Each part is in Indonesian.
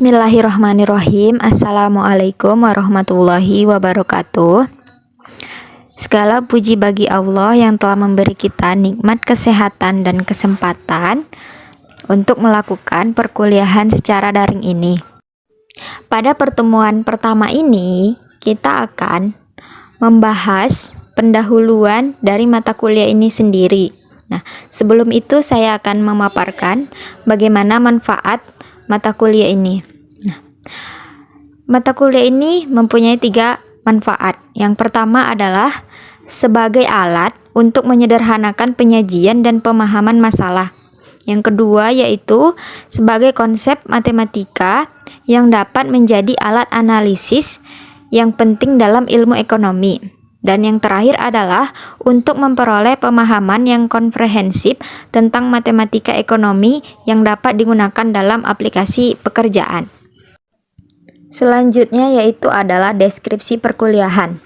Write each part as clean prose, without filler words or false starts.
Bismillahirrahmanirrahim. Assalamualaikum warahmatullahi wabarakatuh. Segala puji bagi Allah yang telah memberi kita nikmat kesehatan dan kesempatan untuk melakukan perkuliahan secara daring ini. Pada pertemuan pertama ini, kita akan membahas pendahuluan dari mata kuliah ini sendiri. Nah, sebelum itu saya akan memaparkan bagaimana manfaat mata kuliah ini. Nah, mata kuliah ini mempunyai 3 manfaat. Yang pertama adalah sebagai alat untuk menyederhanakan penyajian dan pemahaman masalah. Yang kedua yaitu sebagai konsep matematika yang dapat menjadi alat analisis yang penting dalam ilmu ekonomi. Dan yang terakhir adalah untuk memperoleh pemahaman yang komprehensif tentang matematika ekonomi yang dapat digunakan dalam aplikasi pekerjaan. Selanjutnya yaitu adalah deskripsi perkuliahan.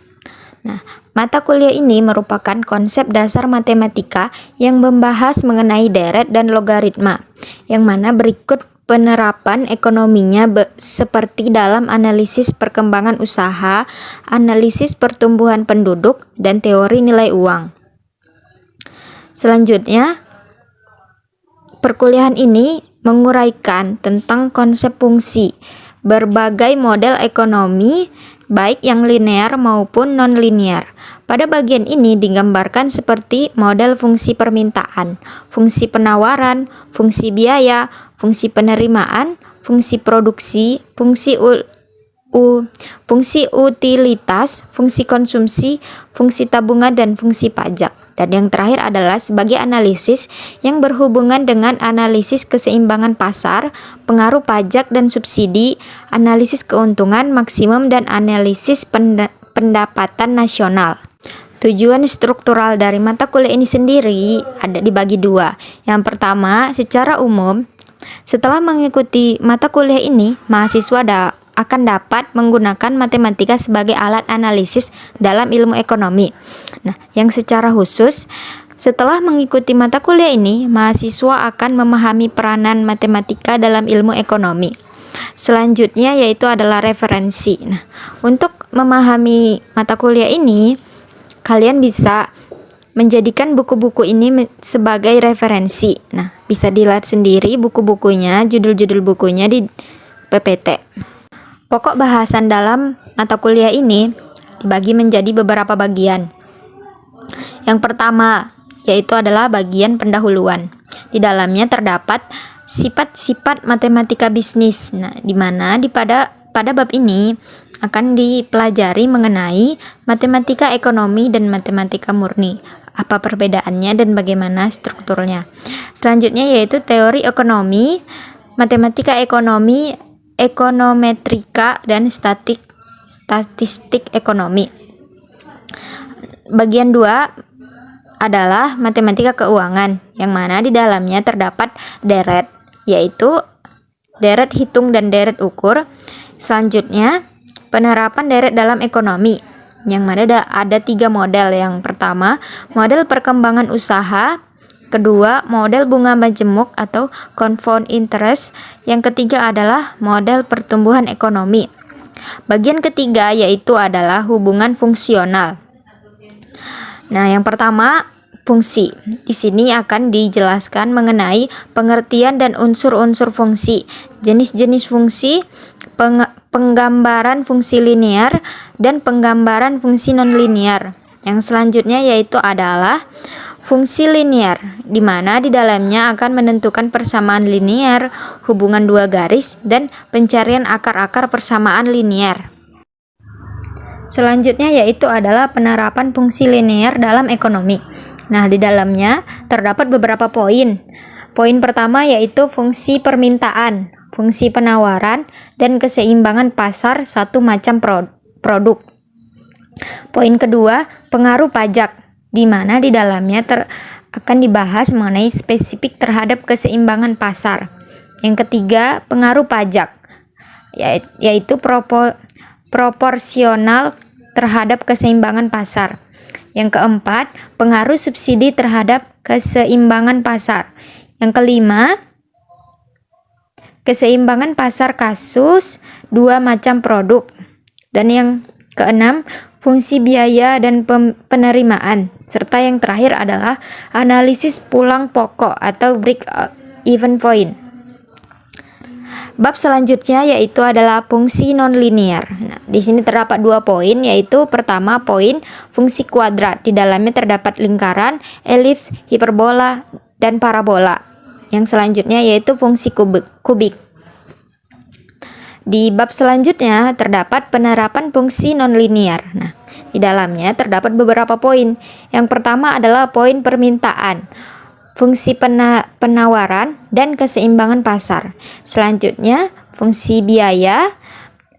Nah, mata kuliah ini merupakan konsep dasar matematika yang membahas mengenai deret dan logaritma, yang mana berikut penerapan ekonominya seperti dalam analisis perkembangan usaha, analisis pertumbuhan penduduk, dan teori nilai uang. Selanjutnya, perkuliahan ini menguraikan tentang konsep fungsi, berbagai model ekonomi, baik yang linear maupun non-linear. Pada bagian ini digambarkan seperti model fungsi permintaan, fungsi penawaran, fungsi biaya, fungsi penerimaan, fungsi produksi, fungsi utilitas, fungsi konsumsi, fungsi tabungan, dan fungsi pajak. Dan yang terakhir adalah sebagai analisis yang berhubungan dengan analisis keseimbangan pasar, pengaruh pajak dan subsidi, analisis keuntungan maksimum, dan analisis pendapatan nasional. Tujuan struktural dari mata kuliah ini sendiri ada dibagi 2. Yang pertama, secara umum, setelah mengikuti mata kuliah ini, mahasiswa akan dapat menggunakan matematika sebagai alat analisis dalam ilmu ekonomi. Nah, yang secara khusus, setelah mengikuti mata kuliah ini, mahasiswa akan memahami peranan matematika dalam ilmu ekonomi. Selanjutnya yaitu adalah referensi. Nah, untuk memahami mata kuliah ini, kalian bisa menjadikan buku-buku ini sebagai referensi. Nah, bisa dilihat sendiri buku-bukunya, judul-judul bukunya di PPT. Pokok bahasan dalam mata kuliah ini dibagi menjadi beberapa bagian. Yang pertama yaitu adalah bagian pendahuluan. Di dalamnya terdapat sifat-sifat matematika bisnis. Nah, di mana pada bab ini akan dipelajari mengenai matematika ekonomi dan matematika murni. Apa perbedaannya dan bagaimana strukturnya. Selanjutnya yaitu teori ekonomi, matematika ekonomi, ekonometrika, dan statistik ekonomi. Bagian 2 adalah matematika keuangan, yang mana di dalamnya terdapat deret, yaitu deret hitung dan deret ukur. Selanjutnya, penerapan deret dalam ekonomi, yang mana ada 3 model. Yang pertama, model perkembangan usaha. Kedua, model bunga majemuk atau compound interest. Yang ketiga adalah model pertumbuhan ekonomi. Bagian ketiga yaitu adalah hubungan fungsional. Nah, yang pertama, fungsi. Di sini akan dijelaskan mengenai pengertian dan unsur-unsur fungsi, jenis-jenis fungsi, penggambaran fungsi linear, dan penggambaran fungsi non-linear. Yang selanjutnya yaitu adalah fungsi linear, di mana di dalamnya akan menentukan persamaan linear, hubungan 2 garis, dan pencarian akar-akar persamaan linear. Selanjutnya yaitu adalah penerapan fungsi linear dalam ekonomi. Nah, di dalamnya terdapat beberapa poin. Poin pertama yaitu fungsi permintaan, fungsi penawaran, dan keseimbangan pasar satu macam produk. Poin kedua, pengaruh pajak, di mana di dalamnya akan dibahas mengenai spesifik terhadap keseimbangan pasar. Yang ketiga, pengaruh pajak, yaitu proporsional terhadap keseimbangan pasar. Yang keempat, pengaruh subsidi terhadap keseimbangan pasar. Yang kelima, keseimbangan pasar kasus dua macam produk. Dan yang keenam, fungsi biaya dan penerimaan. Serta yang terakhir adalah analisis pulang pokok atau break-even point. Bab selanjutnya yaitu adalah fungsi nonlinear. Nah, di sini terdapat 2 poin, yaitu pertama poin fungsi kuadrat. Di dalamnya terdapat lingkaran, elips, hiperbola, dan parabola. Yang selanjutnya yaitu fungsi kubik. Di bab selanjutnya terdapat penerapan fungsi nonlinear. Nah, di dalamnya terdapat beberapa poin. Yang pertama adalah poin permintaan, fungsi penawaran, dan keseimbangan pasar. Selanjutnya, fungsi biaya,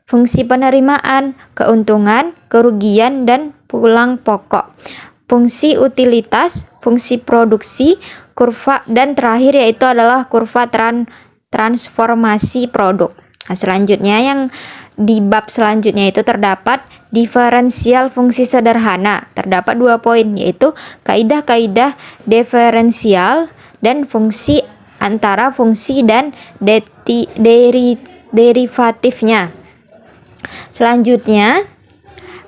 fungsi penerimaan, keuntungan, kerugian, dan pulang pokok. Fungsi utilitas, fungsi produksi, kurva, dan terakhir yaitu adalah kurva transformasi produk. Nah, selanjutnya yang di bab selanjutnya itu terdapat diferensial fungsi sederhana. Terdapat 2 poin, yaitu kaidah-kaidah diferensial dan fungsi antara fungsi dan derivatifnya. Selanjutnya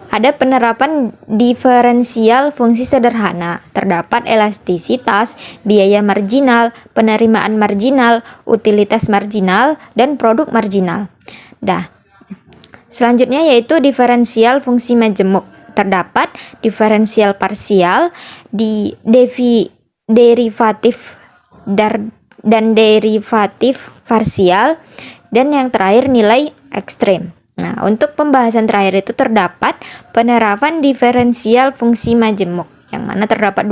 ada penerapan diferensial fungsi sederhana. Terdapat elastisitas, biaya marginal, penerimaan marginal, utilitas marginal, dan produk marginal. Nah, selanjutnya yaitu diferensial fungsi majemuk. Terdapat diferensial parsial, derivatif dan derivatif parsial, dan yang terakhir nilai ekstrem. Nah, untuk pembahasan terakhir itu terdapat penerapan diferensial fungsi majemuk, yang mana terdapat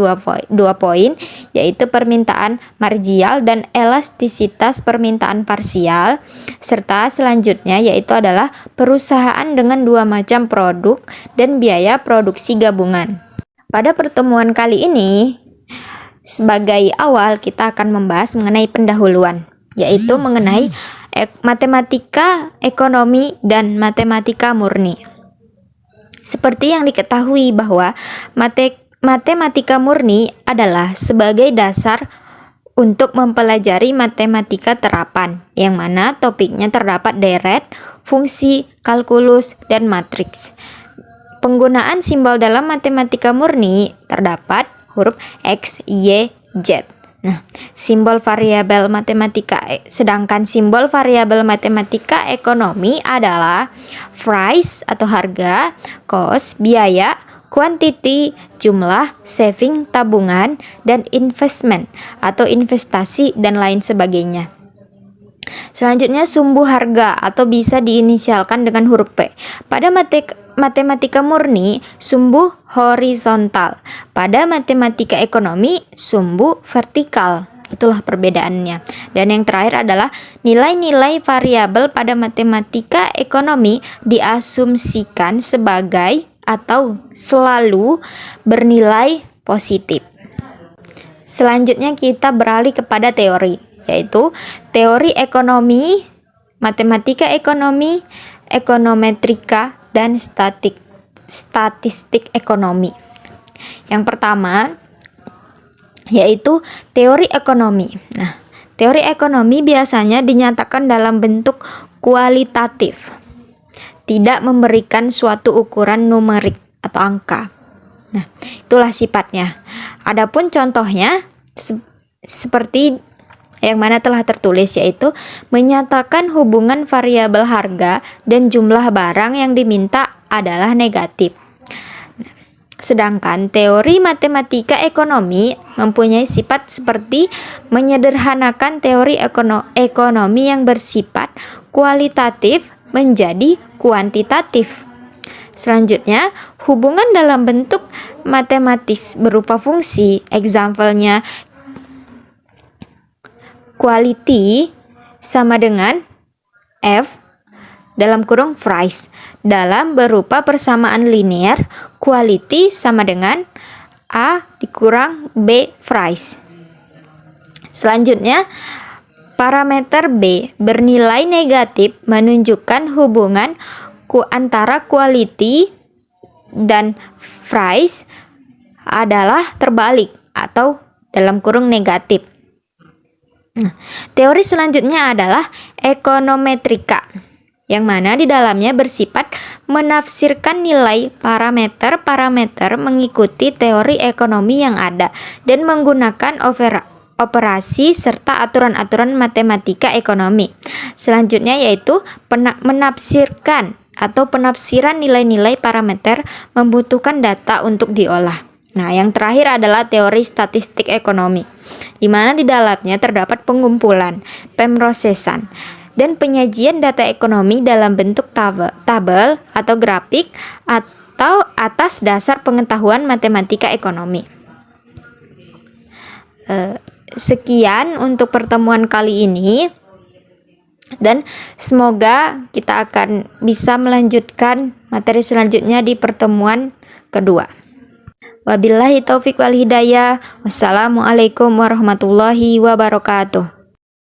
dua poin, yaitu permintaan marginal dan elastisitas permintaan parsial, serta selanjutnya yaitu adalah perusahaan dengan 2 macam produk dan biaya produksi gabungan. Pada pertemuan kali ini, sebagai awal kita akan membahas mengenai pendahuluan, yaitu mengenai matematika ekonomi dan matematika murni. Seperti yang diketahui bahwa matematika murni adalah sebagai dasar untuk mempelajari matematika terapan, yang mana topiknya terdapat deret, fungsi, kalkulus, dan matriks. Penggunaan simbol dalam matematika murni terdapat huruf X, Y, Z. Nah, simbol variabel matematika, sedangkan simbol variabel matematika ekonomi adalah price atau harga, cost, biaya, quantity, jumlah, saving, tabungan, dan investment atau investasi dan lain sebagainya. Selanjutnya sumbu harga atau bisa diinisialkan dengan huruf P. Pada matematika murni, sumbu horizontal. Pada matematika ekonomi, sumbu vertikal. Itulah perbedaannya. Dan yang terakhir adalah nilai-nilai variabel pada matematika ekonomi diasumsikan sebagai atau selalu bernilai positif. Selanjutnya kita beralih kepada teori, yaitu teori ekonomi, matematika ekonomi, ekonometrika, dan statistik ekonomi. Yang pertama yaitu teori ekonomi. Nah, teori ekonomi biasanya dinyatakan dalam bentuk kualitatif, tidak memberikan suatu ukuran numerik atau angka. Nah, itulah sifatnya. Adapun contohnya seperti yang mana telah tertulis, yaitu menyatakan hubungan variabel harga dan jumlah barang yang diminta adalah negatif. Sedangkan teori matematika ekonomi mempunyai sifat seperti menyederhanakan teori ekonomi yang bersifat kualitatif menjadi kuantitatif. Selanjutnya, hubungan dalam bentuk matematis berupa fungsi, example-nya quality sama dengan F dalam kurung price. Dalam berupa persamaan linear, quality sama dengan A dikurang B price. Selanjutnya, parameter B bernilai negatif menunjukkan hubungan antara quality dan price adalah terbalik atau dalam kurung negatif. Teori selanjutnya adalah ekonometrika, yang mana di dalamnya bersifat menafsirkan nilai parameter-parameter mengikuti teori ekonomi yang ada dan menggunakan operasi serta aturan-aturan matematika ekonomi. Selanjutnya yaitu menafsirkan atau penafsiran nilai-nilai parameter membutuhkan data untuk diolah. Nah, yang terakhir adalah teori statistik ekonomi, di mana di dalamnya terdapat pengumpulan, pemrosesan, dan penyajian data ekonomi dalam bentuk tabel atau grafik atau atas dasar pengetahuan matematika ekonomi. Sekian untuk pertemuan kali ini, dan semoga kita akan bisa melanjutkan materi selanjutnya di pertemuan kedua. Wabillahi taufik wal hidayah. Wassalamualaikum warahmatullahi wabarakatuh.